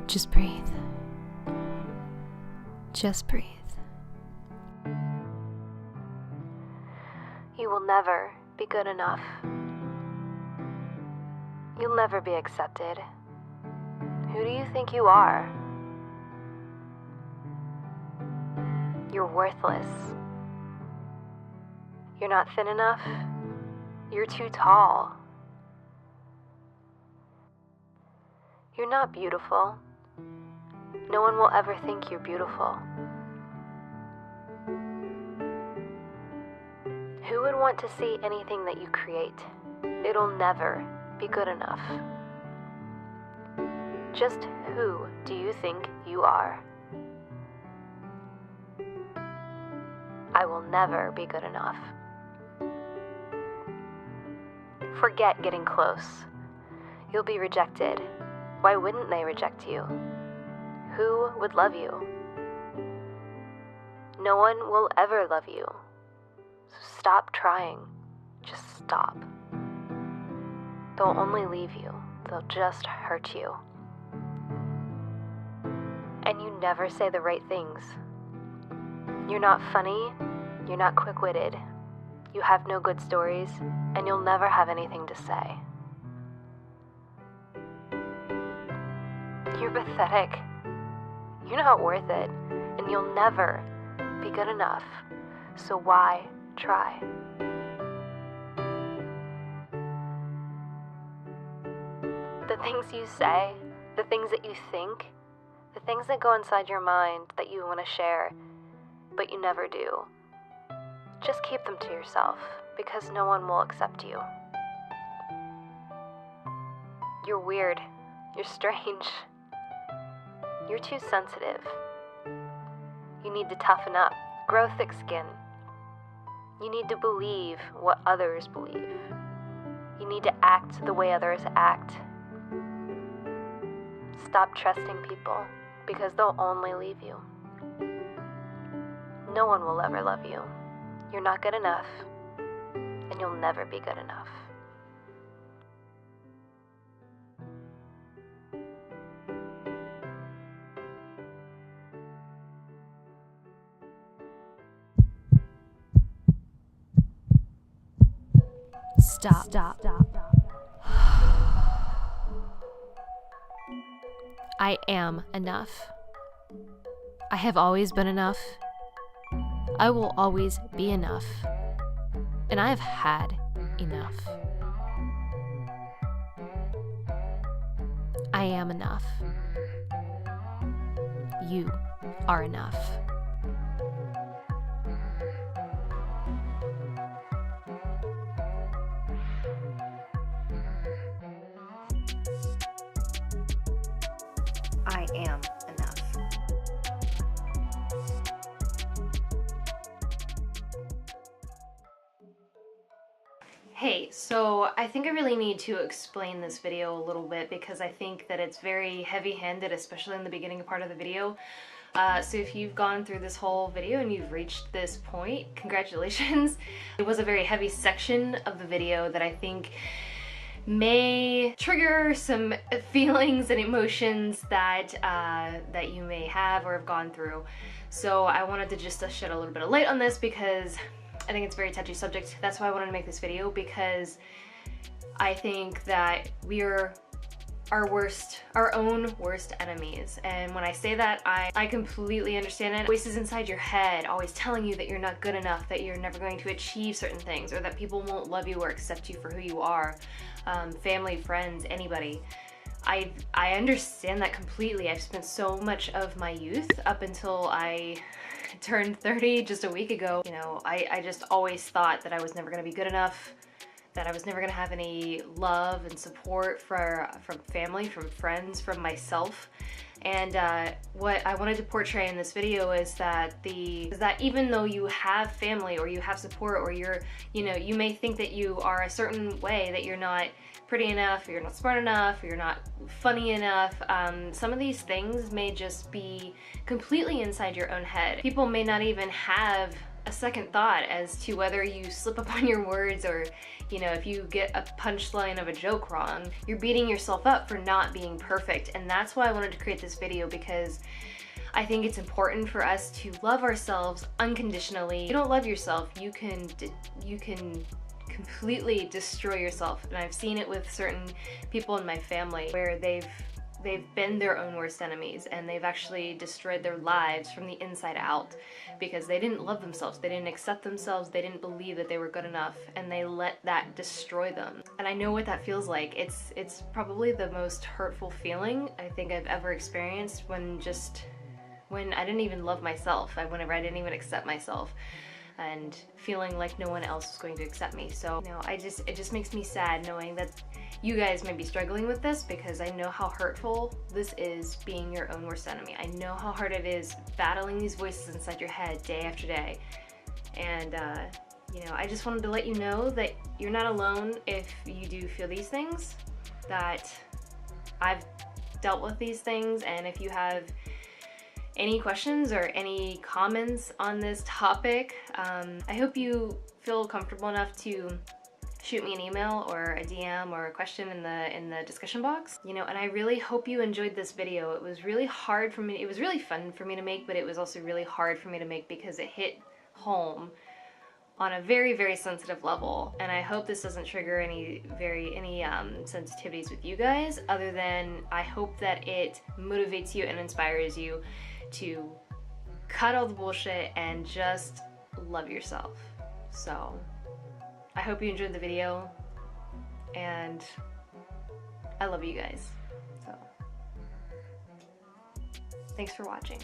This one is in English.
Just breathe. Just breathe. You will never be good enough. You'll never be accepted. Who do you think you are? You're worthless. You're not thin enough. You're too tall. You're not beautiful. No one will ever think you're beautiful. Who would want to see anything that you create? It'll never be good enough. Just who do you think you are? I will never be good enough. Forget getting close. You'll be rejected. Why wouldn't they reject you? Who would love you? No one will ever love you. So stop trying. Just stop. They'll only leave you. They'll just hurt you. And you never say the right things. You're not funny. You're not quick-witted. You have no good stories, and you'll never have anything to say. You're pathetic. You're not worth it, and you'll never be good enough. So why try? The things you say, the things that you think, the things that go inside your mind that you want to share, but you never do. Just keep them to yourself, because no one will accept you. You're weird. You're strange. You're too sensitive. You need to toughen up, grow thick skin. You need to believe what others believe. You need to act the way others act. Stop trusting people, because they'll only leave you. No one will ever love you. You're not good enough, and you'll never be good enough. Stop. I am enough. I have always been enough. I will always be enough. And I have had enough. I am enough. You are enough. I am enough. Hey, so I think I really need to explain this video a little bit because I think that it's very heavy-handed, especially in the beginning part of the video. So if you've gone through this whole video and you've reached this point, congratulations. It was a very heavy section of the video that I think may trigger some feelings and emotions that that you may have or have gone through. So I wanted to just shed a little bit of light on this because I think it's a very touchy subject. That's why I wanted to make this video, because I think that we are our own worst enemies. And when I say that, I completely understand it. Voices inside your head always telling you that you're not good enough, that you're never going to achieve certain things, or that people won't love you or accept you for who you are. Family, friends, anybody. I understand that completely. I've spent so much of my youth up until I turned 30 just a week ago. You know, I just always thought that I was never gonna be good enough, that I was never gonna have any love and support from family, from friends, from myself. And what I wanted to portray in this video is that even though you have family or you have support, or you may think that you are a certain way, that you're not pretty enough, or you're not smart enough, or you're not funny enough, some of these things may just be completely inside your own head. People may not even have a second thought as to whether you slip up on your words, or, you know, if you get a punchline of a joke wrong, you're beating yourself up for not being perfect. And that's why I wanted to create this video, because I think it's important for us to love ourselves unconditionally. If you don't love yourself, you can completely destroy yourself. And I've seen it with certain people in my family where they've been their own worst enemies, and they've actually destroyed their lives from the inside out because they didn't love themselves, they didn't accept themselves, they didn't believe that they were good enough, and they let that destroy them. And I know what that feels like. It's probably the most hurtful feeling I think I've ever experienced, when I didn't even love myself, whenever I didn't even accept myself, and feeling like no one else was going to accept me. So, you know, it just makes me sad knowing that you guys may be struggling with this, because I know how hurtful this is, being your own worst enemy. I know how hard it is battling these voices inside your head day after day. And, you know, I just wanted to let you know that you're not alone if you do feel these things, that I've dealt with these things. And if you have any questions or any comments on this topic, I hope you feel comfortable enough to shoot me an email or a DM or a question in the discussion box. You know, and I really hope you enjoyed this video. It was really hard for me. It was really fun for me to make, but it was also really hard for me to make because it hit home on a very, very sensitive level. And I hope this doesn't trigger any sensitivities with you guys, other than I hope that it motivates you and inspires you to cut all the bullshit and just love yourself. So I hope you enjoyed the video, and I love you guys. So thanks for watching.